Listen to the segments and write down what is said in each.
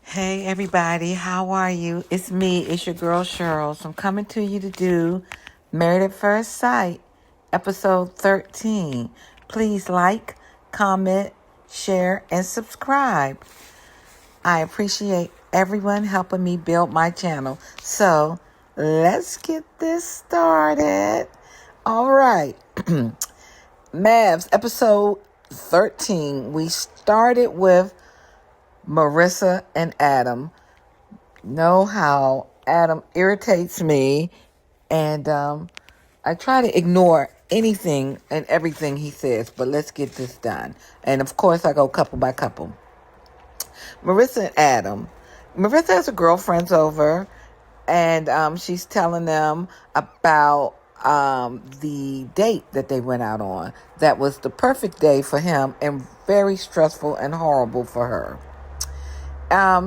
Hey everybody, how are you? It's me, it's your girl Cheryl. So I'm coming to you to do Married at First Sight, episode 13. Please like, comment, share, and subscribe. I appreciate everyone helping me build my channel. So let's get this started. All right. MAFS, episode 13. We started with Marissa and Adam. Know how Adam irritates me, and I try to ignore anything and everything he says, but let's get this done. And of course, I go couple by couple. Marissa and Adam. Marissa has her girlfriends over, and she's telling them about the date that they went out on. That was the perfect day for him and very stressful and horrible for her.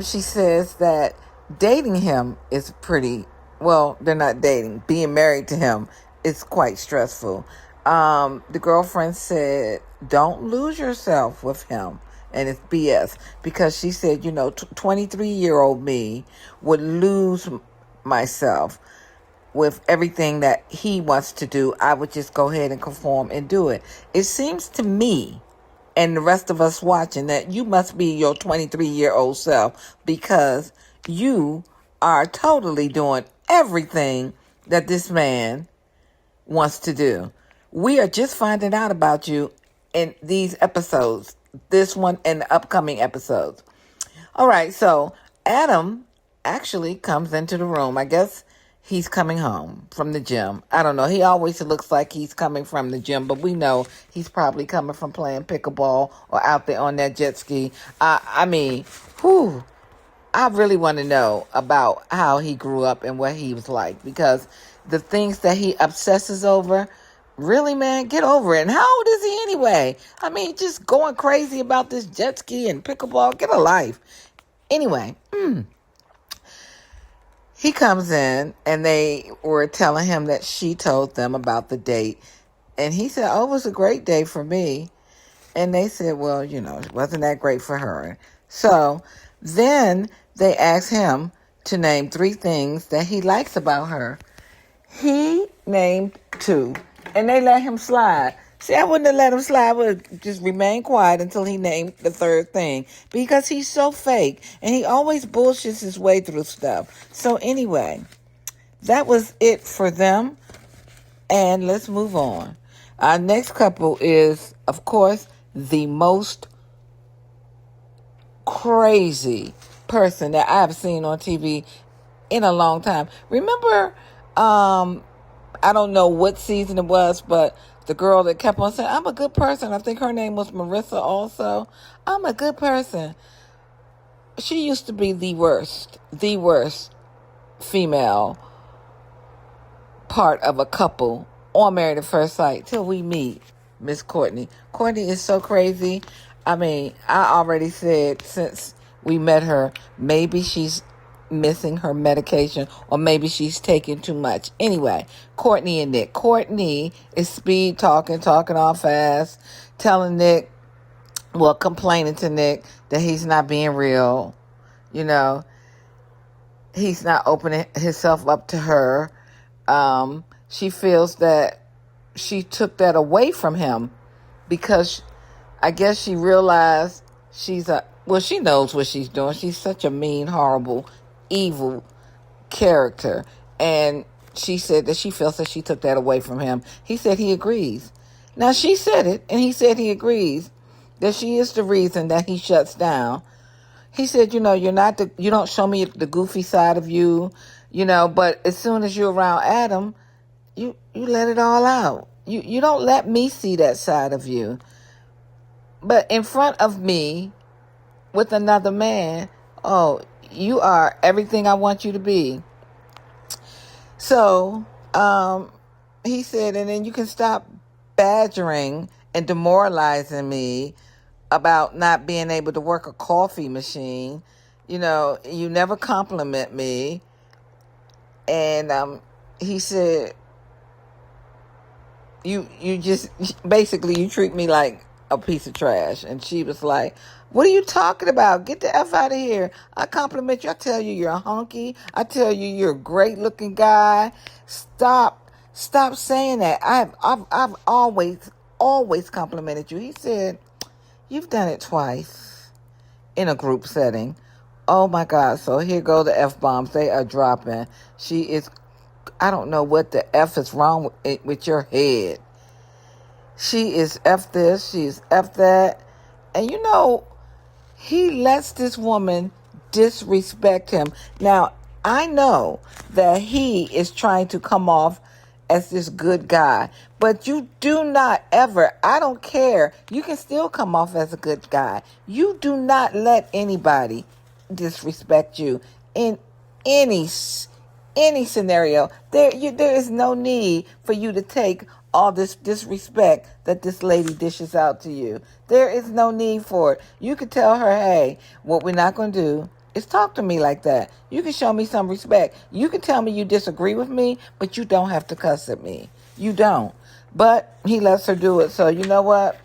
She says that dating him is they're not dating. Being married to him is quite stressful. The girlfriend said, don't lose yourself with him. And it's BS because she said, 23-year-old me would lose myself with everything that he wants to do. I would just go ahead and conform and do it. It seems to me and the rest of us watching that you must be your 23-year-old self because you are totally doing everything that this man wants to do. We are just finding out about you in these episodes, this one and the upcoming episodes. All right, so Adam actually comes into the room. I guess he's coming home from the gym. I don't know. He always looks like he's coming from the gym, but we know he's probably coming from playing pickleball or out there on that jet ski. I really want to know about how he grew up and what he was like, because the things that he obsesses over, really, man, get over it. And how old is he anyway? I mean, just going crazy about this jet ski and pickleball. Get a life. Anyway, he comes in and they were telling him that she told them about the date. And he said, oh, it was a great day for me. And they said, well, it wasn't that great for her. So then they asked him to name 3 things that he likes about her. He named 2, and they let him slide. See, I wouldn't have let him slide. I would just remain quiet until he named the 3rd thing, because he's so fake, and he always bullshits his way through stuff. So anyway, that was it for them, and let's move on. Our next couple is, of course, the most crazy person that I've seen on TV in a long time. Remember, I don't know what season it was, but the girl that kept on saying, I'm a good person. I think her name was Marissa also. I'm a good person. She used to be the worst female part of a couple on Married at First Sight till we meet Miss Courtney. Courtney is so crazy. I mean, I already said since we met her, maybe she's missing her medication or maybe she's taking too much. Anyway, Courtney and Nick. Courtney is speed talking all fast, telling Nick, complaining to Nick that he's not being real. He's not opening himself up to her. She feels that she took that away from him because I guess she realized she knows what she's doing. She's such a mean, horrible, evil character. And she said that she feels that she took that away from him. He said he agrees. Now, she said it, and he said he agrees that she is the reason that he shuts down. He said, you don't show me the goofy side of you, but as soon as you're around Adam, you let it all out. You don't let me see that side of you. But in front of me, with another man, you are everything I want you to be. So, he said, and then you can stop badgering and demoralizing me about not being able to work a coffee machine. You never compliment me. And he said, you just basically you treat me like a piece of trash. And she was like, what are you talking about? Get the F out of here. I compliment you. I tell you you're a hunky. I tell you you're a great looking guy. Stop saying that. I've always complimented you. He said, you've done it twice in a group setting. Oh my God. So here go the F-bombs. They are dropping. I don't know what the F is wrong with your head. She is F this, she's F that. And he lets this woman disrespect him. Now, I know that he is trying to come off as this good guy, but you do not ever, I don't care, you can still come off as a good guy. You do not let anybody disrespect you in any scenario. There is no need for you to take all this disrespect that this lady dishes out to you. There is no need for it. You could tell her, hey, what we're not going to do is talk to me like that. You can show me some respect. You can tell me you disagree with me, but you don't have to cuss at me. You don't. But he lets her do it. So you know what?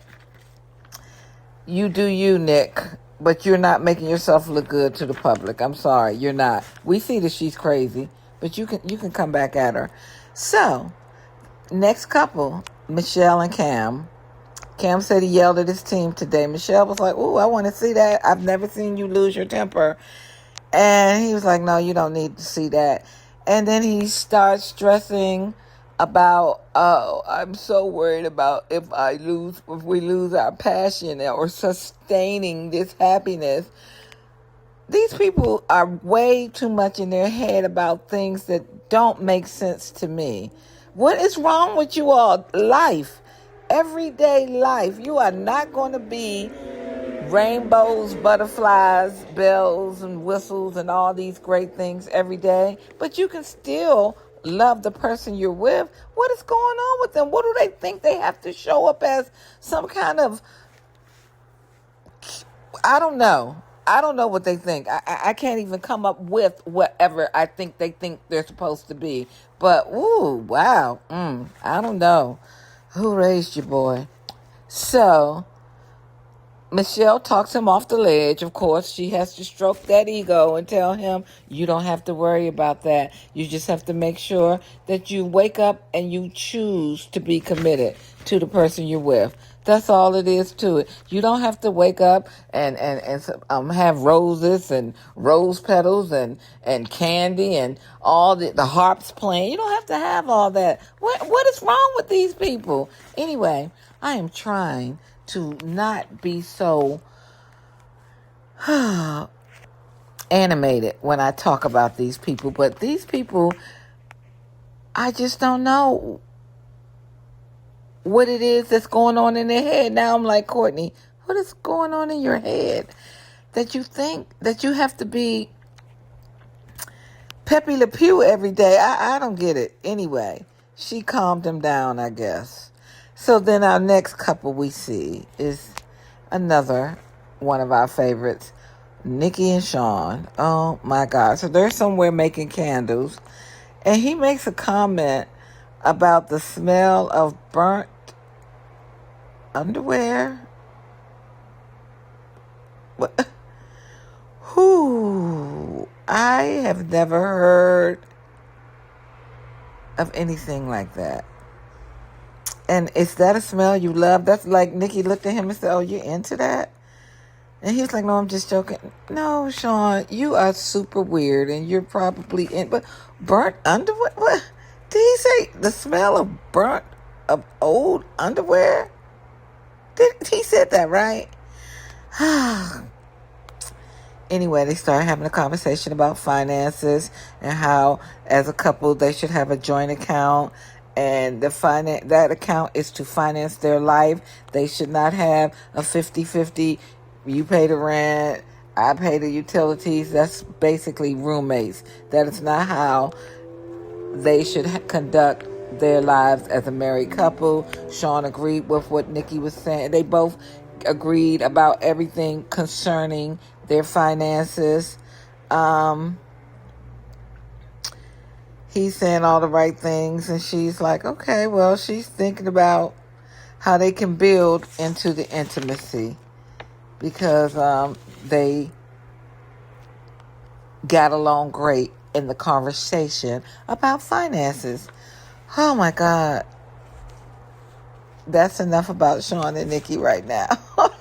You do you, Nick. But you're not making yourself look good to the public. I'm sorry, you're not. We see that she's crazy, but you can come back at her. So, next couple, Michelle and Cam. Cam said he yelled at his team today. Michelle was like, ooh, I want to see that. I've never seen you lose your temper. And he was like, no, you don't need to see that. And then he starts stressing about, oh, I'm so worried about if we lose our passion or sustaining this happiness. These people are way too much in their head about things that don't make sense to me. What is wrong with you all? Life, everyday life. You are not going to be rainbows, butterflies, bells, and whistles, and all these great things every day. But you can still love the person you're with. What is going on with them? What do they think they have to show up as? Some kind of, I don't know. I don't know what they think. I can't even come up with whatever I think they think they're supposed to be. But, ooh, wow. I don't know. Who raised you, boy? So, Michelle talks him off the ledge. Of course, she has to stroke that ego and tell him, you don't have to worry about that. You just have to make sure that you wake up and you choose to be committed to the person you're with. That's all it is to it. You don't have to wake up and have roses and rose petals and candy and all the harps playing. You don't have to have all that. What is wrong with these people? Anyway, I am trying to not be so animated when I talk about these people. But these people, I just don't know what it is that's going on in their head. Now I'm like, Courtney, what is going on in your head that you think that you have to be Pepe Le Pew every day? I don't get it. Anyway, she calmed him down, I guess. So then our next couple we see is another one of our favorites, Nikki and Sean. Oh my God. So they're somewhere making candles. And he makes a comment about the smell of burnt underwear. What? Whoo. I have never heard of anything like that. And is that a smell you love? That's like Nikki looked at him and said, oh, you're into that? And he's like, no, I'm just joking. No, Sean, you are super weird and you're probably in, but burnt underwear? What? Did he say the smell of old underwear? He said that, right? Anyway, they start having a conversation about finances and how, as a couple, they should have a joint account. And that account is to finance their life. They should not have a 50-50. You pay the rent, I pay the utilities. That's basically roommates. That is not how they should conduct their lives as a married couple. Sean agreed with what Nikki was saying. They both agreed about everything concerning their finances. He's saying all the right things, and she's like, okay, well, she's thinking about how they can build into the intimacy because they got along great in the conversation about finances. Oh my God. That's enough about Sean and Nikki right now.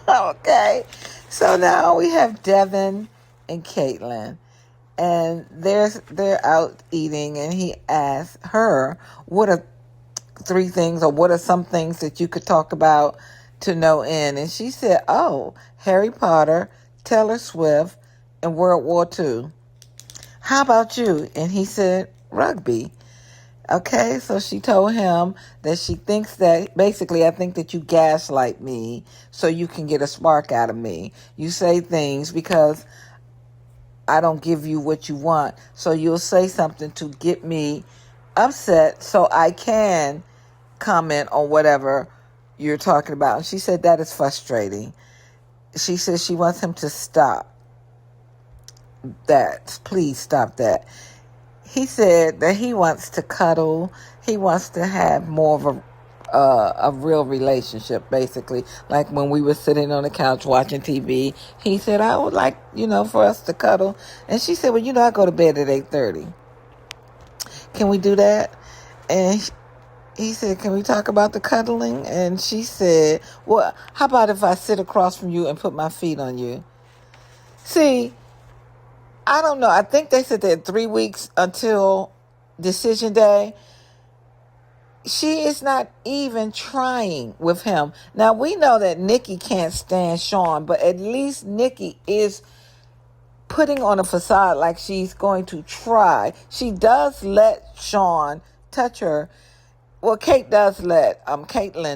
Okay. So now we have Devin and Caitlin. And they're out eating, and he asked her, what are three things or what are some things that you could talk about to no end? And she said, oh, Harry Potter, Taylor Swift, and World War II. How about you? And he said, rugby. Okay, so she told him that she thinks that, basically, I think that you gaslight me so you can get a spark out of me. You say things because I don't give you what you want. So you'll say something to get me upset so I can comment on whatever you're talking about. And she said that is frustrating. She said she wants him to stop that. Please stop that. He said that he wants to cuddle. He wants to have more of a real relationship, basically. Like when we were sitting on the couch watching TV, he said, I would like, for us to cuddle. And she said, well, I go to bed at 8:30. Can we do that? And he said, can we talk about the cuddling? And she said, well, how about if I sit across from you and put my feet on you? See, I don't know. I think they said that 3 weeks until decision day. She is not even trying with him. Now, we know that Nikki can't stand Sean, but at least Nikki is putting on a facade like she's going to try. She does let Sean touch her. Well, Caitlin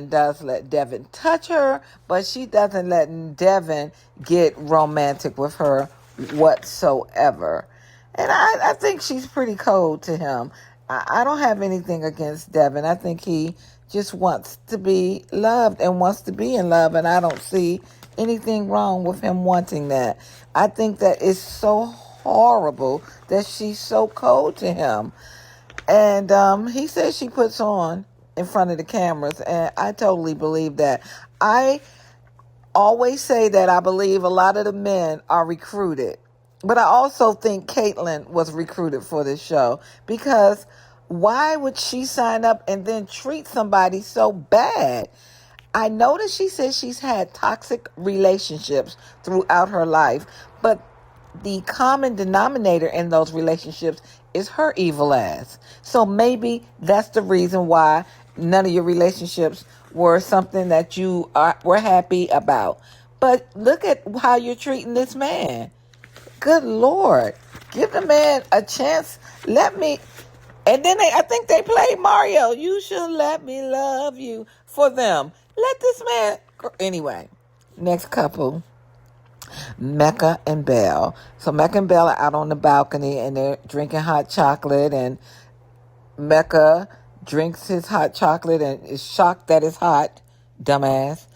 does let Devin touch her, but she doesn't let Devin get romantic with her whatsoever. And I think she's pretty cold to him. I don't have anything against Devin. I think he just wants to be loved and wants to be in love, and I don't see anything wrong with him wanting that. I think that it's so horrible that she's so cold to him. And he says she puts on in front of the cameras, and I totally believe that. I always say that I believe a lot of the men are recruited. But I also think Caitlin was recruited for this show, because why would she sign up and then treat somebody so bad? I noticed she says she's had toxic relationships throughout her life, but the common denominator in those relationships is her evil ass. So maybe that's the reason why none of your relationships were something that you were happy about. But look at how you're treating this man. Good Lord. Give the man a chance. And then I think they played Mario. You should let me love you for them. Let this man. Anyway, next couple. Mecca and Belle. So Mecca and Belle are out on the balcony and they're drinking hot chocolate, and Mecca drinks his hot chocolate and is shocked that it's hot. Dumbass.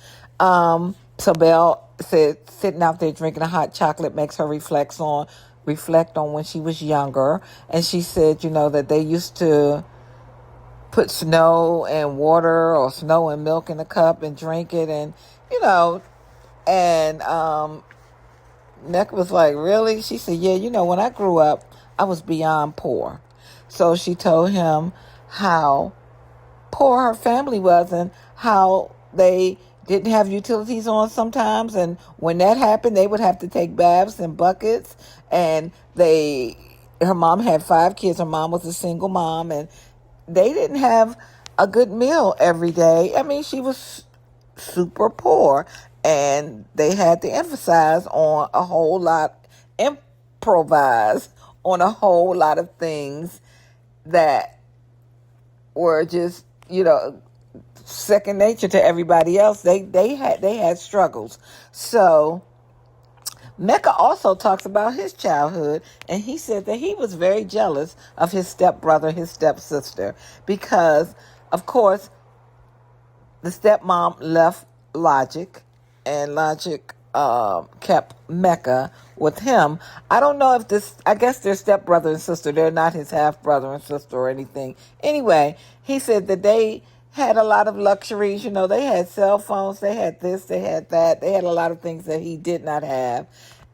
So Belle said sitting out there drinking a hot chocolate makes her reflect on when she was younger. And she said, that they used to put snow and water or snow and milk in a cup and drink it. And, and Neck was like, really? She said, yeah, when I grew up, I was beyond poor. So she told him how poor her family was and how they didn't have utilities on sometimes. And when that happened, they would have to take baths in buckets. And her mom had 5 kids. Her mom was a single mom, and they didn't have a good meal every day. I mean, she was super poor, and they had to improvise on a whole lot of things that were just, second nature to everybody else. They had struggles. So Mecca also talks about his childhood, and he said that he was very jealous of his stepbrother, his stepsister, because, of course, the stepmom left Logic, and Logic kept Mecca with him. I don't know I guess they're stepbrother and sister. They're not his half brother and sister or anything. Anyway, he said that they had a lot of luxuries. You know, they had cell phones, they had this, they had that. They had a lot of things that he did not have.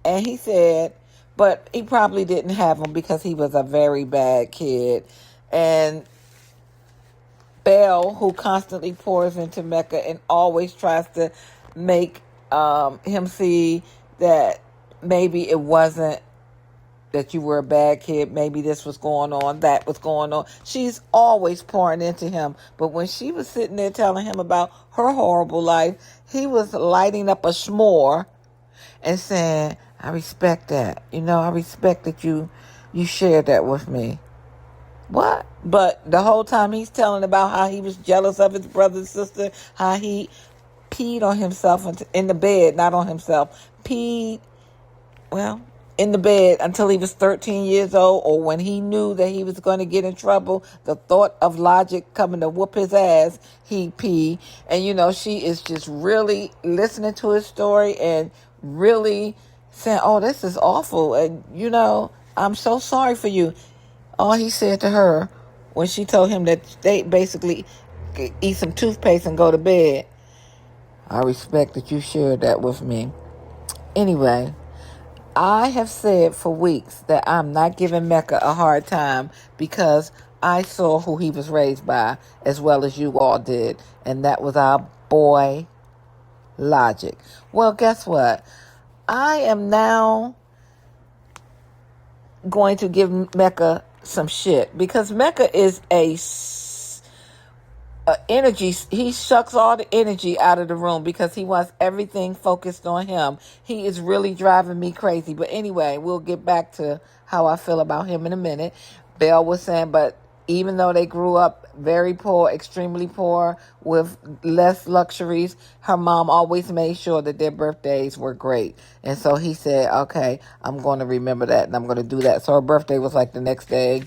And he said, but he probably didn't have them because he was a very bad kid. And Belle, who constantly pours into Mecca and always tries to make him see that maybe it wasn't that you were a bad kid, maybe this was going on, that was going on. She's always pouring into him. But when she was sitting there telling him about her horrible life, he was lighting up a s'more and saying, I respect that. You know, I respect that you shared that with me. What? But the whole time he's telling about how he was jealous of his brother and sister, how he peed on himself in the bed, not on himself, in the bed until he was 13 years old, or when he knew that he was going to get in trouble, the thought of Logic coming to whoop his ass, he pee. And, you know, she is just really listening to his story and really saying, oh, this is awful. And, you know, I'm so sorry for you. All he said to her when she told him that they basically eat some toothpaste and go to bed, I respect that you shared that with me. Anyway, I have said for weeks that I'm not giving Mecca a hard time because I saw who he was raised by as well as you all did. And that was our boy, Logic. Well, guess what? I am now going to give Mecca some shit because Mecca is a energy. He sucks all the energy out of the room because he wants everything focused on him. He is really driving me crazy. But anyway, we'll get back to how I feel about him in a minute. Belle was saying, but even though they grew up very poor, extremely poor, with less luxuries, her mom always made sure that their birthdays were great. And so he said, okay, I'm going to remember that and I'm going to do that. So her birthday was like the next day.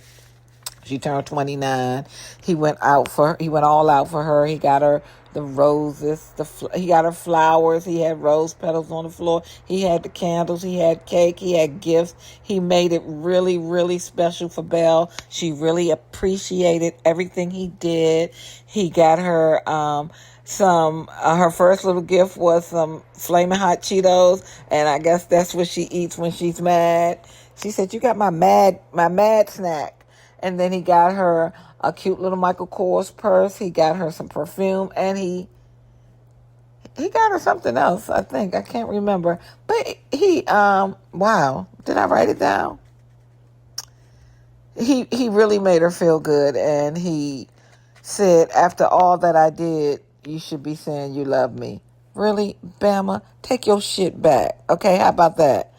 She turned 29. He went all out for her. He got her the roses, he got her flowers. He had rose petals on the floor. He had the candles. He had cake. He had gifts. He made it really, really special for Belle. She really appreciated everything he did. He got her her first little gift was some Flaming Hot Cheetos, and I guess that's what she eats when she's mad. She said, "You got my mad snack." And then he got her a cute little Michael Kors purse. He got her some perfume. And he got her something else, I think. I can't remember. But wow. Did I write it down? He really made her feel good. And he said, after all that I did, you should be saying you love me. Really, Bama? Take your shit back. Okay, how about that?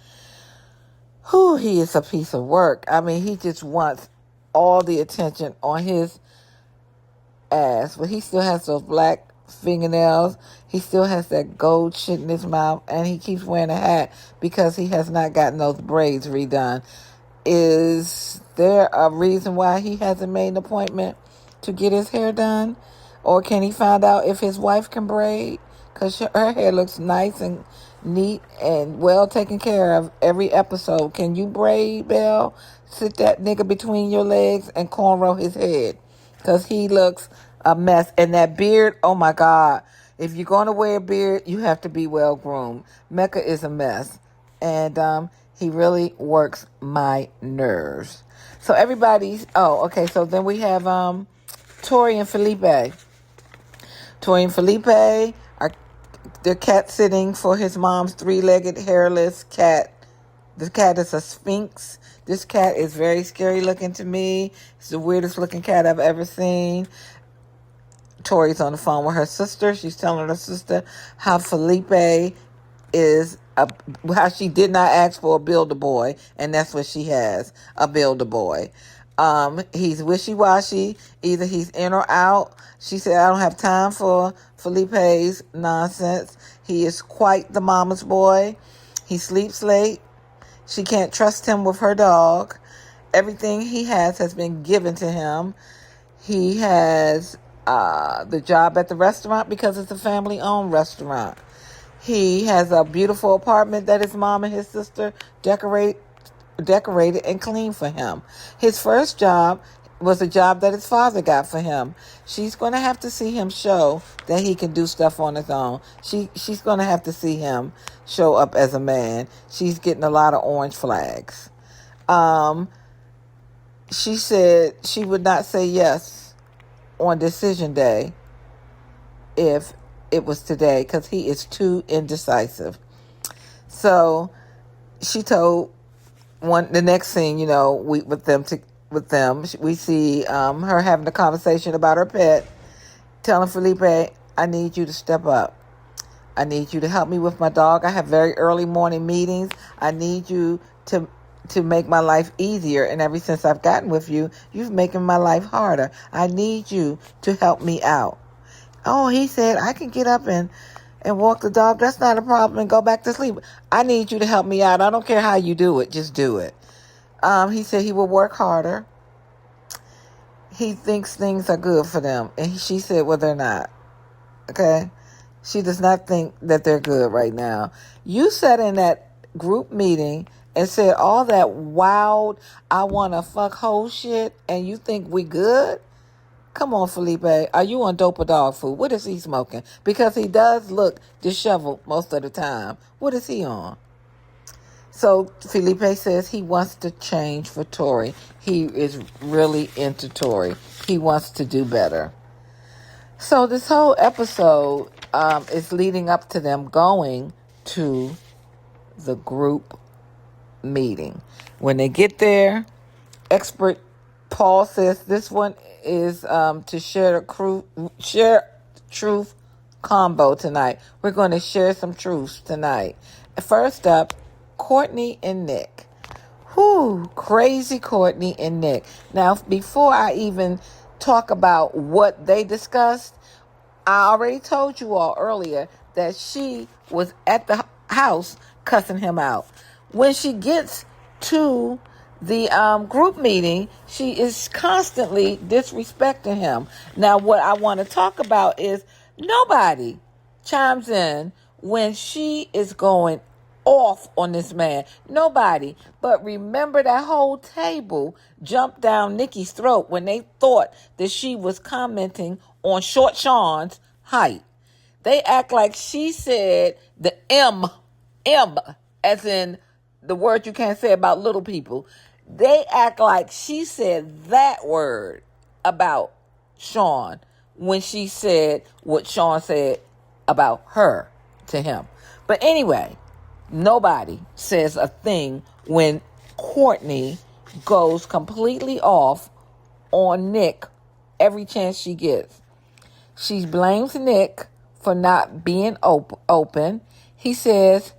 Whew, he is a piece of work. I mean, he just wants all the attention on his ass, but he still has those black fingernails. He still has that gold shit in his mouth, and he keeps wearing a hat because he has not gotten those braids redone. Is there a reason why he hasn't made an appointment to get his hair done? Or can he find out if his wife can braid? Because her hair looks nice and neat and well taken care of every episode. Can you braid, Belle? Sit that nigga between your legs and cornrow his head. Because he looks a mess. And that beard, oh my God. If you're going to wear a beard, you have to be well groomed. Mecca is a mess. And he really works my nerves. So so then we have Tori and Felipe. Tori and Felipe are they're cat sitting for his mom's three-legged hairless cat. The cat is a Sphinx. This cat is very scary looking to me. It's the weirdest looking cat I've ever seen. Tori's on the phone with her sister. She's telling her sister how Felipe how she did not ask for a Build-A-Boy, and that's what she has, a Build-A-Boy. He's wishy-washy. Either he's in or out. She said, I don't have time for Felipe's nonsense. He is quite the mama's boy. He sleeps late. She can't trust him with her dog. Everything he has been given to him. He has the job at the restaurant because it's a family-owned restaurant. He has a beautiful apartment that his mom and his sister decorated and cleaned for him. His first job was a job that his father got for him. She's going to have to see him show that he can do stuff on his own. She's going to have to see him show up as a man. She's getting a lot of orange flags. She said she would not say yes on decision day if it was today because he is too indecisive. So she told the next scene, we see her having a conversation about her pet, telling Felipe, I need you to step up. I need you to help me with my dog. I have very early morning meetings. I need you to make my life easier. And ever since I've gotten with you, you've making my life harder. I need you to help me out. Oh, he said, I can get up and walk the dog. That's not a problem, and go back to sleep. I need you to help me out. I don't care how you do it. Just do it. He said he will work harder. He thinks things are good for them. And she said, well, they're not. Okay? She does not think that they're good right now. You sat in that group meeting and said all that wild, I want to fuck whole shit, and you think we good? Come on, Felipe. Are you on dope or dog food? What is he smoking? Because he does look disheveled most of the time. What is he on? So Felipe says he wants to change for Tori. He is really into Tori. He wants to do better. So this whole episode is leading up to them going to the group meeting. When they get there, expert Paul says this one is to share truth combo tonight. We're going to share some truths tonight. First up, Courtney and Nick. Crazy Courtney and Nick. Now, before I even talk about what they discussed, I already told you all earlier that she was at the house cussing him out. When she gets to the group meeting, she is constantly disrespecting him. Now, what I want to talk about is nobody chimes in when she is going off on this man. Nobody. But remember, that whole table jumped down Nikki's throat when they thought that she was commenting on Short Sean's height. They act like she said the M, as in the word you can't say about little people. They act like she said that word about Sean when she said what Sean said about her to him. But anyway, nobody says a thing when Courtney goes completely off on Nick every chance she gets. She blames Nick for not being open. He says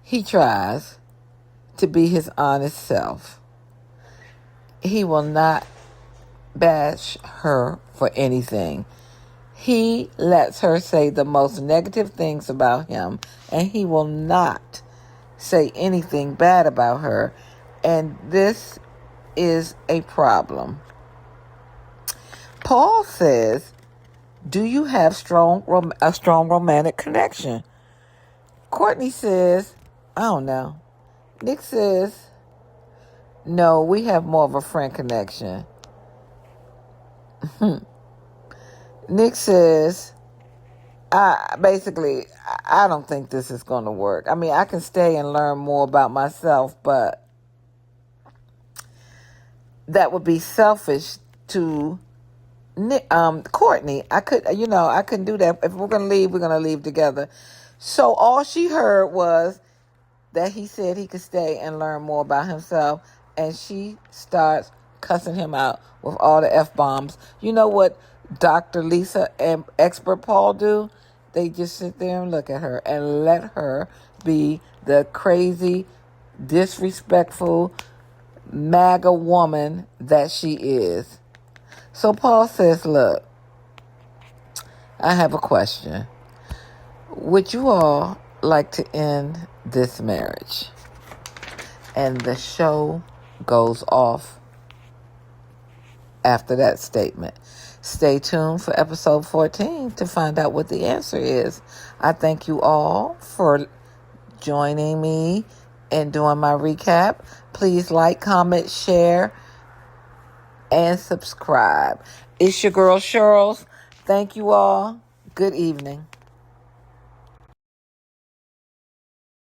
he tries to be his honest self. He will not bash her for anything. He lets her say the most negative things about him, and he will not say anything bad about her. And this is a problem. Paul says, do you have a strong romantic connection? Courtney says, I don't know. Nick says, no, we have more of a friend connection. Nick says, I don't think this is going to work. I mean, I can stay and learn more about myself, but that would be selfish to Courtney. I couldn't do that. If we're going to leave, we're going to leave together. So all she heard was that he said he could stay and learn more about himself, and she starts cussing him out with all the F-bombs. You know what Dr. Lisa and expert Paul do? They just sit there and look at her and let her be the crazy, disrespectful, MAGA woman that she is. So Paul says, look, I have a question. Would you all like to end this marriage? And the show goes off after that statement. Stay tuned for episode 14 to find out what the answer is. I thank you all for joining me and doing my recap. Please like, comment, share, and subscribe. It's your girl, Cheryl. Thank you all. Good evening.